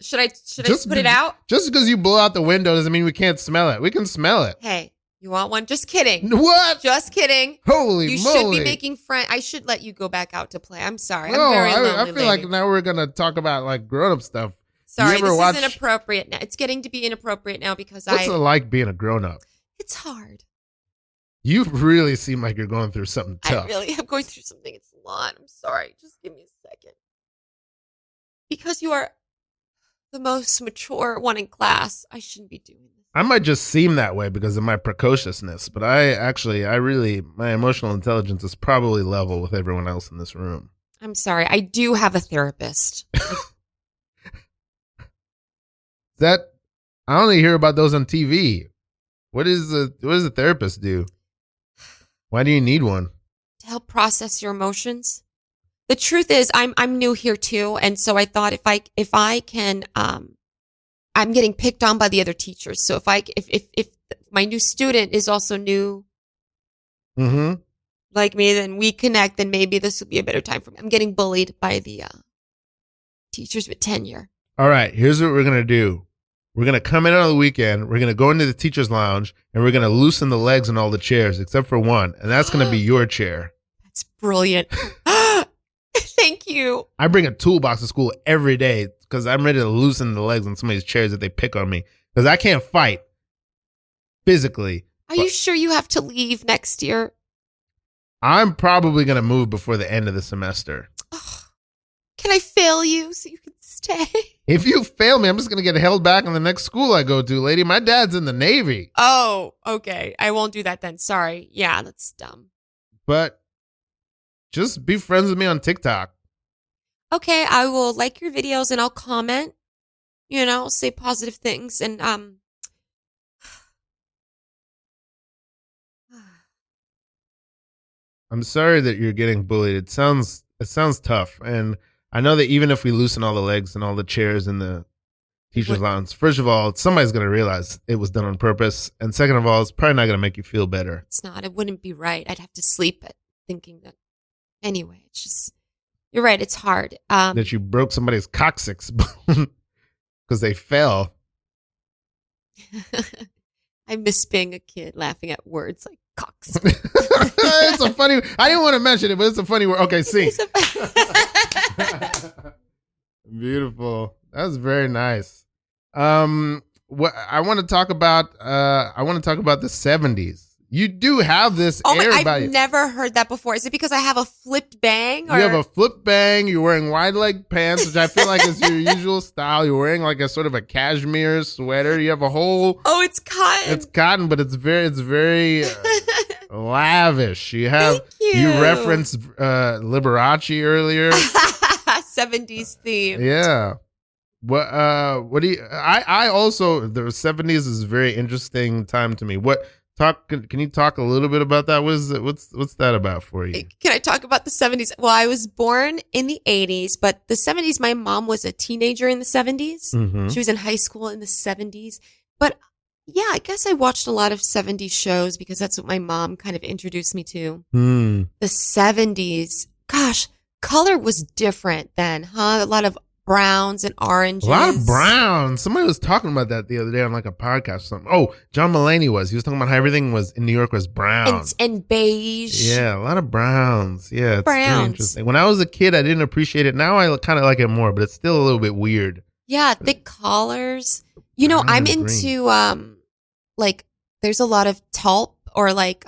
Should I put it out? Just because you blow out the window doesn't mean we can't smell it. We can smell it. Hey, you want one? Just kidding. What? Just kidding. Holy you moly. should be making friends. I should let you go back out to play. I'm sorry. No, I'm very lonely, I feel lady. like now we're going to talk about like grown-up stuff. Sorry, this is inappropriate now. It's getting to be inappropriate now because What's it like being a grown-up? It's hard. You really seem like you're going through something tough. I really am going through something. It's a lot. I'm sorry. Just give me a second. Because you are the most mature one in class, I shouldn't be doing this. I might just seem that way because of my precociousness, but my emotional intelligence is probably level with everyone else in this room. I'm sorry. I do have a therapist. I only hear about those on TV. What does the therapist do? Why do you need one? To help process your emotions. The truth is, I'm new here too, and so I thought if I can, I'm getting picked on by the other teachers. So if my new student is also new, like me, then we connect. Then maybe this will be a better time for me. I'm getting bullied by the teachers with tenure. All right, here's what we're gonna do. We're going to come in on the weekend. We're going to go into the teacher's lounge and we're going to loosen the legs on all the chairs except for one. And that's going to be your chair. That's brilliant. Thank you. I bring a toolbox to school every day because I'm ready to loosen the legs on somebody's chairs if they pick on me. Because I can't fight physically. Are you sure you have to leave next year? I'm probably going to move before the end of the semester. Oh, can I fail you so you can stay? If you fail me, I'm just going to get held back in the next school I go to, lady. My dad's in the Navy. Oh, okay. I won't do that then. Sorry. Yeah, that's dumb. But just be friends with me on TikTok. Okay, I will like your videos and I'll comment. Say positive things and I'm sorry that you're getting bullied. It sounds tough, and I know that even if we loosen all the legs and all the chairs in the teacher's lounge, first of all, somebody's going to realize it was done on purpose. And second of all, it's probably not going to make you feel better. It's not. It wouldn't be right. I'd have to sleep at thinking that. Anyway, it's just, you're right. It's hard. That you broke somebody's coccyx bone because they fell. I miss being a kid laughing at words like cocks. It's a funny, I didn't want to mention it, but it's a funny word. Okay, sing. Beautiful. That was very nice. What I want to talk about the 70s. You do have this air about you. I've never heard that before. Is it because I have a flipped bang? You have a flipped bang. You're wearing wide leg pants, which I feel like is your usual style. You're wearing like a sort of a cashmere sweater. You have a whole. Oh, it's cotton. It's cotton, but it's very lavish. You have. Thank you. You referenced Liberace earlier. 70s theme. Yeah. What do you? I also, the 70s is a very interesting time to me. Can you talk a little bit about that? What's that about for you? Can I talk about the 70s? Well, I was born in the 80s, but the 70s, my mom was a teenager in the 70s. Mm-hmm. She was in high school in the 70s. But yeah, I guess I watched a lot of 70s shows because that's what my mom kind of introduced me to. Mm. The 70s, gosh, color was different then, huh? A lot of browns and oranges. A lot of browns. Somebody was talking about that the other day on like a podcast or something. Oh, John Mulaney was. He was talking about how everything was in New York was brown. And beige. Yeah, a lot of browns. Yeah, it's browns. Very interesting. When I was a kid, I didn't appreciate it. Now I kind of like it more, but it's still a little bit weird. Yeah, thick collars. I'm into like there's a lot of taupe or like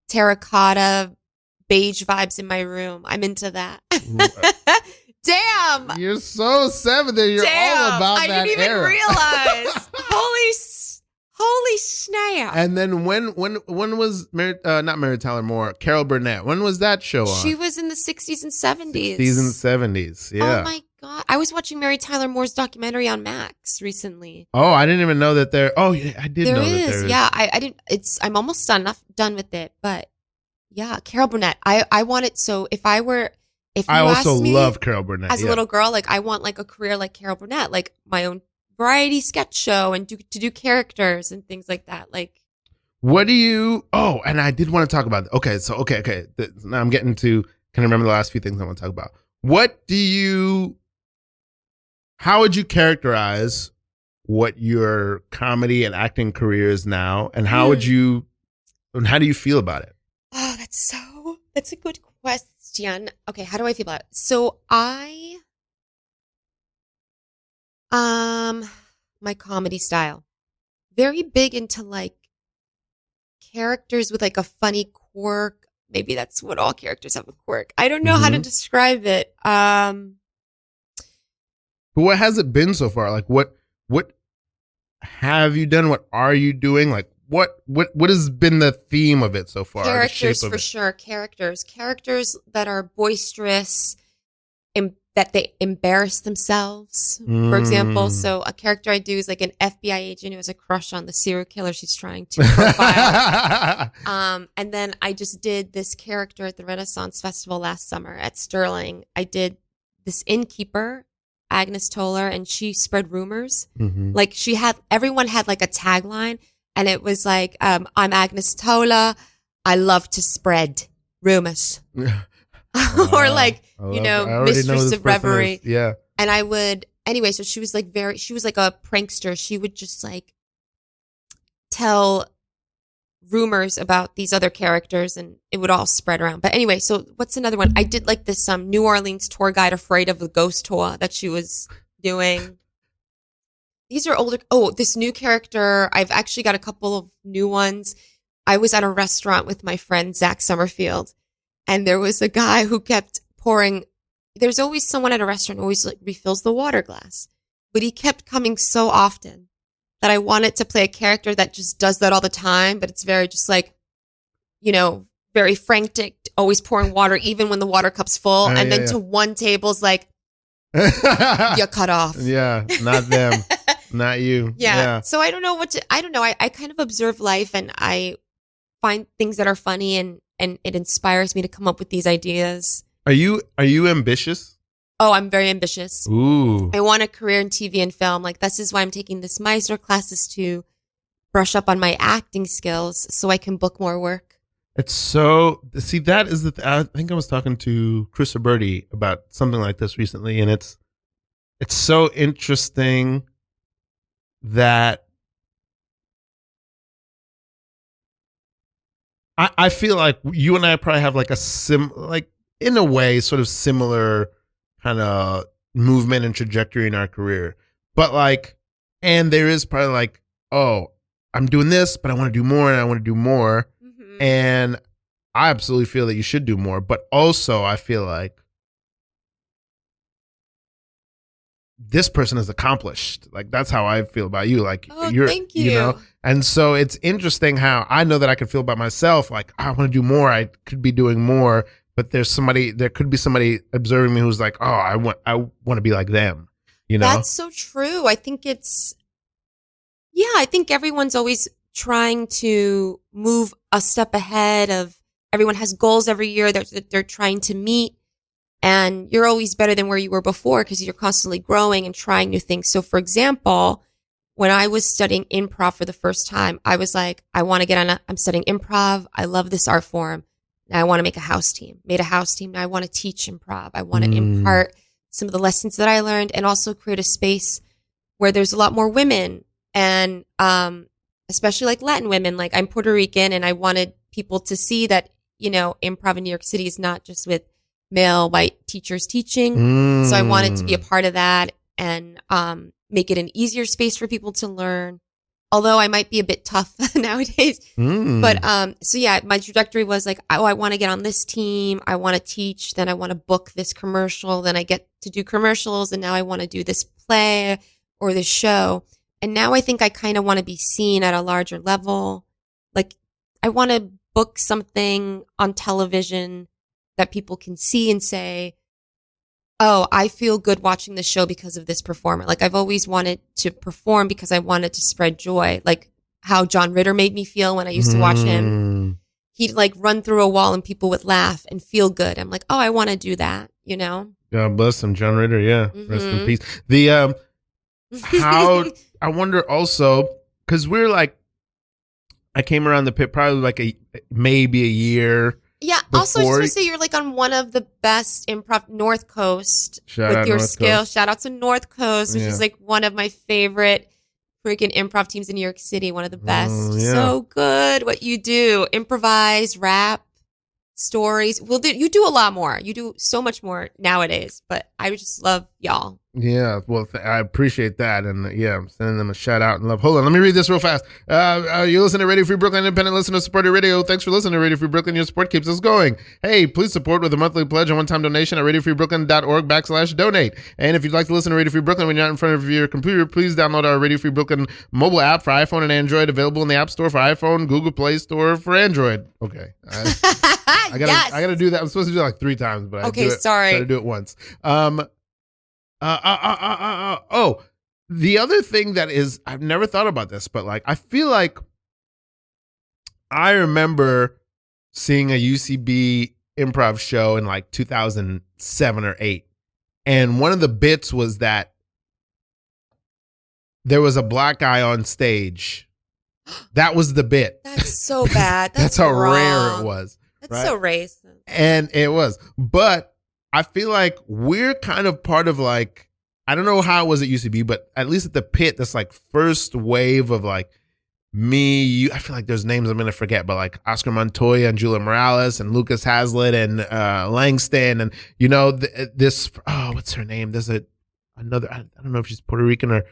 terracotta beige vibes in my room. I'm into that. Damn. You're so 70. You're all about that era. I didn't even realize. Holy snap. And then when was not Mary Tyler Moore, Carol Burnett? When was that show on? She was in the 60s and 70s. 60s and 70s. Yeah. Oh my God. I was watching Mary Tyler Moore's documentary on Max recently. Oh, I didn't even know that there. Oh, yeah, I did know that there is. Yeah, I didn't. I'm almost done with it, but yeah, Carol Burnett. I want it. So if if you I also ask me, love Carol Burnett. as a little girl, like I want like a career like Carol Burnett, like my own variety sketch show and to do characters and things like that. Like, what do you? Oh, and I did want to talk about. Okay, so okay. Now I'm getting to. Can I remember the last few things I want to talk about? What do you? How would you characterize what your comedy and acting career is now, and how would you? And how do you feel about it? Oh, that's a good question. Okay, how do I feel about it? So my comedy style, very big into like characters with like a funny quirk. Maybe that's what all characters have, a quirk. I don't know how to describe it. But what has it been so far? Like what have you done? What are you doing? Like what has been the theme of it so far? Characters for sure. Characters that are boisterous, that they embarrass themselves. For example, so a character I do is like an FBI agent who has a crush on the serial killer she's trying to profile. And then I just did this character at the Renaissance Festival last summer at Sterling. I did this innkeeper, Agnes Toller, and she spread rumors. Like everyone had like a tagline, and it was like, I'm Agnes Toller. I love to spread rumors. Or like, Mistress of Reverie. Yeah. And I would, anyway, so she was like a prankster. She would just like tell rumors about these other characters and it would all spread around. But anyway, so what's another one? I did like this New Orleans tour guide afraid of the ghost tour that she was doing. These are older. Oh, this new character. I've actually got a couple of new ones. I was at a restaurant with my friend, Zach Summerfield. And there was a guy who kept pouring. There's always someone at a restaurant who always like refills the water glass. But he kept coming so often that I wanted to play a character that just does that all the time. But it's very just like, very frantic, always pouring water, even when the water cup's full. And then to one table's like, you're cut off. Yeah, not them, not you. Yeah. So I don't know I kind of observe life and I find things that are funny and it inspires me to come up with these ideas. Are you ambitious? Oh, I'm very ambitious. Ooh. I want a career in TV and film. Like this is why I'm taking this Meisner classes to brush up on my acting skills so I can book more work. It's so, see, that is I think I was talking to Chris Alberti about something like this recently, and it's so interesting that I feel like you and I probably have like in a way, sort of similar kind of movement and trajectory in our career. But like, and there is probably like, oh, I'm doing this, but I want to do more and I want to do more. Mm-hmm. And I absolutely feel that you should do more. But also I feel like this person is accomplished. Like that's how I feel about you. Like thank you. And so it's interesting how I know that I can feel about myself. Like I want to do more. I could be doing more, but there could be somebody observing me who's like, oh, I want to be like them. That's so true. I think I think everyone's always trying to move a step ahead of, everyone has goals every year that they're trying to meet. And you're always better than where you were before because you're constantly growing and trying new things. So for example, when I was studying improv for the first time, I was like, I'm studying improv. I love this art form. Now I want to make a house team. Made a house team. Now I want to teach improv. I want to impart some of the lessons that I learned and also create a space where there's a lot more women and especially like Latin women. Like I'm Puerto Rican and I wanted people to see that, improv in New York City is not just with male white teachers teaching. So I wanted to be a part of that and make it an easier space for people to learn. Although I might be a bit tough nowadays. But so yeah, my trajectory was like, I want to get on this team. I want to teach. Then I want to book this commercial. Then I get to do commercials. And now I want to do this play or this show. And now I think I kind of want to be seen at a larger level. Like I want to book something on television that people can see and say, oh, I feel good watching this show because of this performer. Like I've always wanted to perform because I wanted to spread joy. Like how John Ritter made me feel when I used to watch him. He'd like run through a wall and people would laugh and feel good. I'm like, oh, I want to do that, you know? God bless him, janitor. Yeah, rest in Mhm. peace. The how I wonder also because we're like I came around the pit probably like maybe a year. Yeah. Also, I just before. want to say you're like on one of the best improv North Coast Shout with out your North skill. Coast. Shout out to North Coast, which Yeah. is like one of my favorite freaking improv teams in New York City. One of the best. yeah. So good what you do. Improvise, rap, stories. You do a lot more. You do so much more nowadays. But I just love y'all. Yeah, well, I appreciate that, and yeah, I'm sending them a shout out and love. Hold on, let me read this real fast. You listen to Radio Free Brooklyn, independent listener supported radio. Thanks for listening to Radio Free Brooklyn. Your support keeps us going. Hey, please support with a monthly pledge and one-time donation at radiofreebrooklyn.org/donate. And if you'd like to listen to Radio Free Brooklyn when you're not in front of your computer, please download our Radio Free Brooklyn mobile app for iPhone and Android, available in the App Store for iPhone, Google Play Store for Android. Okay, I gotta do that. I'm supposed to do it like 3 times, but Okay, sorry. Try to do it once. Oh, the other thing that is, I've never thought about this, but like, I feel like I remember seeing a UCB improv show in like 2007 or 8. And one of the bits was that there was a black guy on stage. That was the bit. That's so bad. That's how wrong. rare it was. That's right? so racist. And it was. But I feel like we're kind of part of like, I don't know how it was at UCB, but at least at the pit, this like first wave of like me, I feel like there's names I'm going to forget, but like Oscar Montoya and Julia Morales and Lucas Hazlitt and Langston and, you know, this, what's her name? There's another, I don't know if she's Puerto Rican or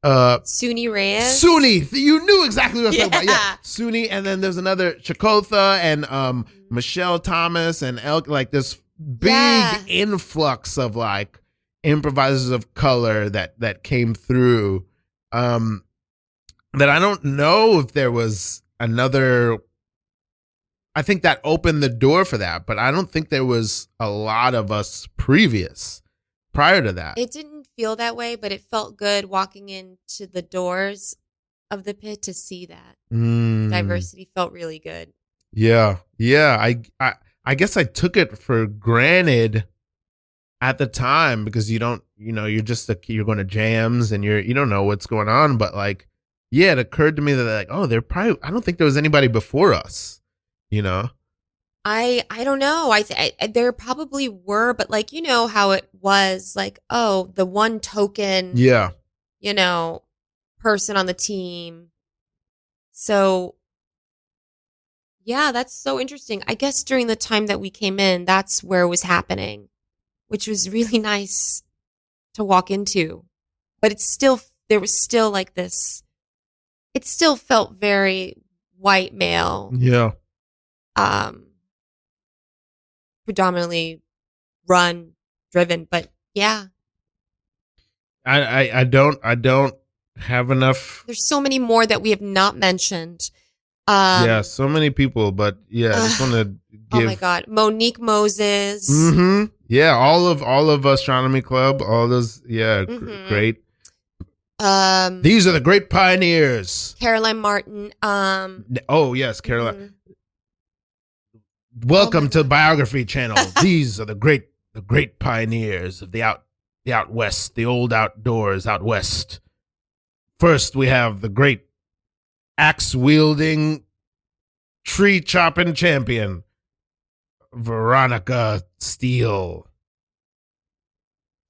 Suni Reyes. Suni, you knew exactly what I was talking about. Yeah. Yeah, Suni, and then there's another Chakotha and Michelle Thomas and like this big influx of like improvisers of color that came through. That I don't know if there was another. I think that opened the door for that, but I don't think there was a lot of us prior to that. It didn't feel that way, but it felt good walking into the doors of the pit to see that. Diversity felt really good. Yeah. I guess I took it for granted at the time because you don't, you're just you're going to jams and you don't know what's going on. But like, yeah, it occurred to me that like, oh, I don't think there was anybody before us, I don't know. There probably were, but like, you know how it was like, oh, the one token, person on the team. So yeah, that's so interesting. I guess during the time that we came in, that's where it was happening, which was really nice to walk into. But there was still like this, it still felt very white male. Yeah. Predominantly driven, but yeah. I don't have enough. There's so many more that we have not mentioned. Yeah, so many people, but yeah, I just want to give. Oh my God, Monique Moses. Mm-hmm. Yeah, all of Astronomy Club, all those. Yeah, great. These are the great pioneers. Caroline Martin. Oh yes, Caroline. Welcome to Biography Channel. These are the great pioneers of the out west, the old outdoors out west. First, we have the great axe-wielding, tree-chopping champion, Veronica Steele.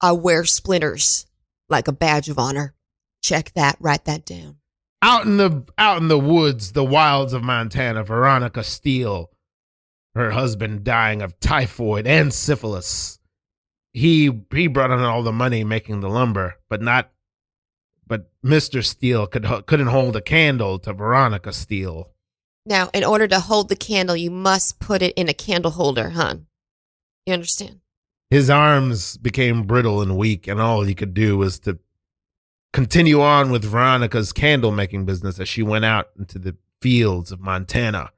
I wear splinters like a badge of honor. Check that. Write that down. Out in the woods, the wilds of Montana, Veronica Steele. Her husband dying of typhoid and syphilis. He brought in all the money making the lumber, but Mr. Steele couldn't hold a candle to Veronica Steele. Now, in order to hold the candle, you must put it in a candle holder, hon. You understand? His arms became brittle and weak, and all he could do was to continue on with Veronica's candle making business as she went out into the fields of Montana.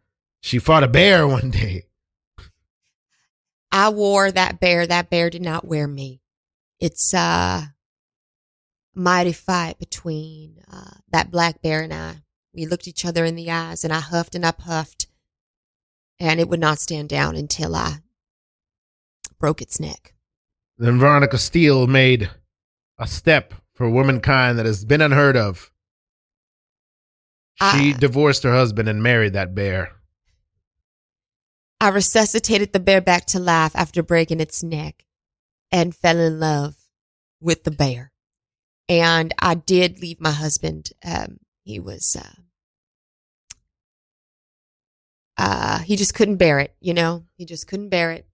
She fought a bear one day. I wore that bear. That bear did not wear me. It's a mighty fight between that black bear and I. We looked each other in the eyes, and I huffed and I puffed, and it would not stand down until I broke its neck. Then Veronica Steele made a step for womankind that has been unheard of. She divorced her husband and married that bear. I resuscitated the bear back to life after breaking its neck and fell in love with the bear. And I did leave my husband. He was, he just couldn't bear it, you know? He just couldn't bear it.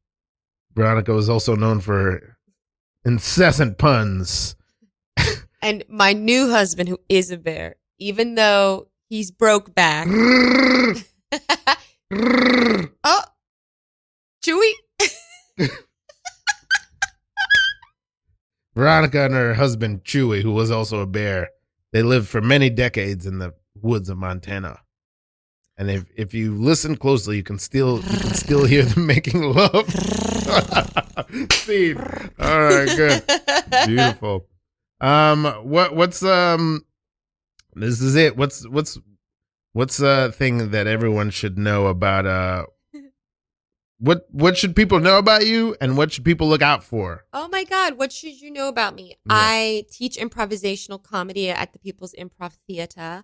Veronica was also known for incessant puns. And my new husband, who is a bear, even though he's broke back. Oh, Chewy. Veronica and her husband, Chewy, who was also a bear, they lived for many decades in the woods of Montana. And if you listen closely, you can still hear them making love. Scene. All right, good. Beautiful. What's this is it. What's a thing that everyone should know about what should people know about you and what should people look out for? Oh my God, what should you know about me? Yeah. I teach improvisational comedy at the People's Improv Theater.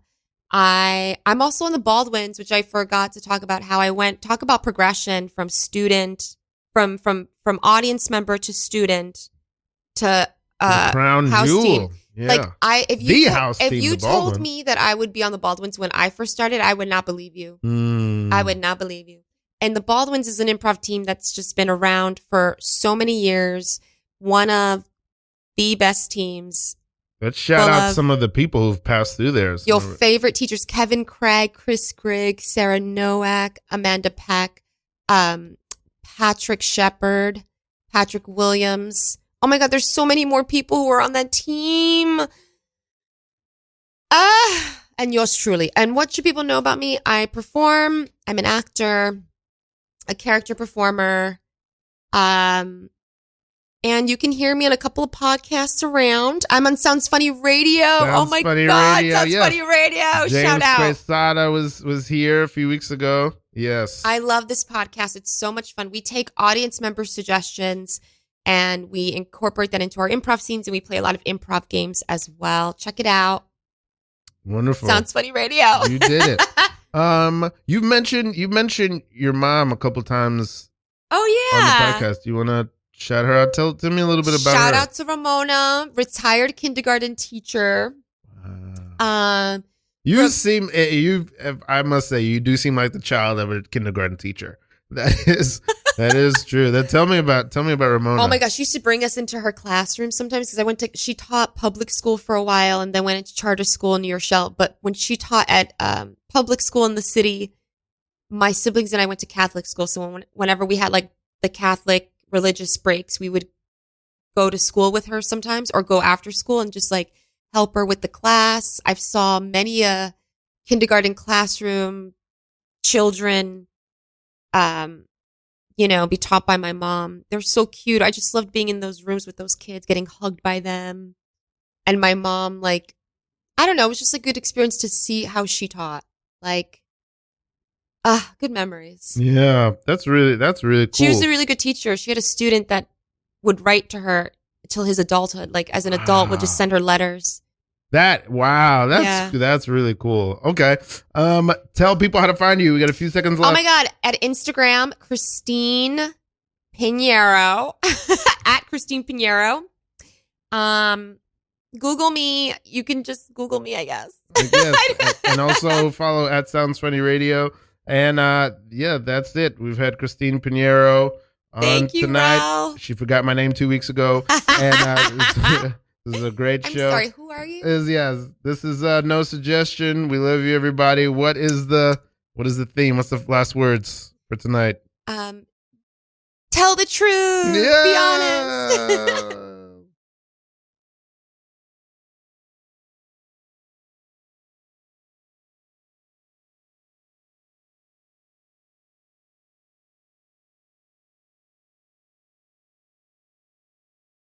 I'm also in the Baldwins, which I forgot to talk about how I went, talk about progression from student, from audience member to student to crown house jewel. team. Yeah. Like if you told Baldwin. me that I would be on the Baldwins when I first started, I would not believe you. I would not believe you. And the Baldwins is an improv team that's just been around for so many years. One of the best teams. Let's shout out some of the people who've passed through there. Your favorite teachers: Kevin Craig, Chris Grigg, Sarah Nowak, Amanda Peck, Patrick Shepard, Patrick Williams. Oh my God, there's so many more people who are on that team. And yours truly. And what should people know about me? I perform. I'm an actor, a character performer. And you can hear me on a couple of podcasts around. I'm on Sounds Funny Radio. Oh my God, Sounds Funny Radio. Shout out. James Quesada was here a few weeks ago. Yes. I love this podcast. It's so much fun. We take audience member suggestions and we incorporate that into our improv scenes, and we play a lot of improv games as well. Check it out. Wonderful. Sounds Funny Radio. You did it. You mentioned your mom a couple times. Oh yeah. On the podcast. You want to shout her out? Tell me a little bit about her. Shout out to Ramona, retired kindergarten teacher. I must say, you do seem like the child of a kindergarten teacher. That is true. Tell me about Ramona. Oh my gosh, she used to bring us into her classroom sometimes because she taught public school for a while and then went into charter school in New Rochelle. But when she taught at public school in the city, my siblings and I went to Catholic school. So whenever we had like the Catholic religious breaks, we would go to school with her sometimes or go after school and just like help her with the class. I've saw many kindergarten classroom children, be taught by my mom. They're so cute. I just loved being in those rooms with those kids, getting hugged by them. And my mom, like, I don't know, it was just a good experience to see how she taught. Like, good memories. Yeah, that's really cool. She was a really good teacher. She had a student that would write to her till his adulthood. Like, as an adult, would just send her letters. That's really cool. Okay. Tell people how to find you. We got a few seconds left. Oh my God. At Instagram, Christine Pineiro. At Christine Pineiro. Google me. You can just Google me, I guess. And also follow at Sounds Funny Radio. And that's it. We've had Christine Pineiro on tonight. Ralph. She forgot my name 2 weeks ago. And this is a great show. I'm sorry, who are you? This is No Suggestion. We love you, everybody. What is the theme? What's the last words for tonight? Tell the truth. Yeah. Be honest.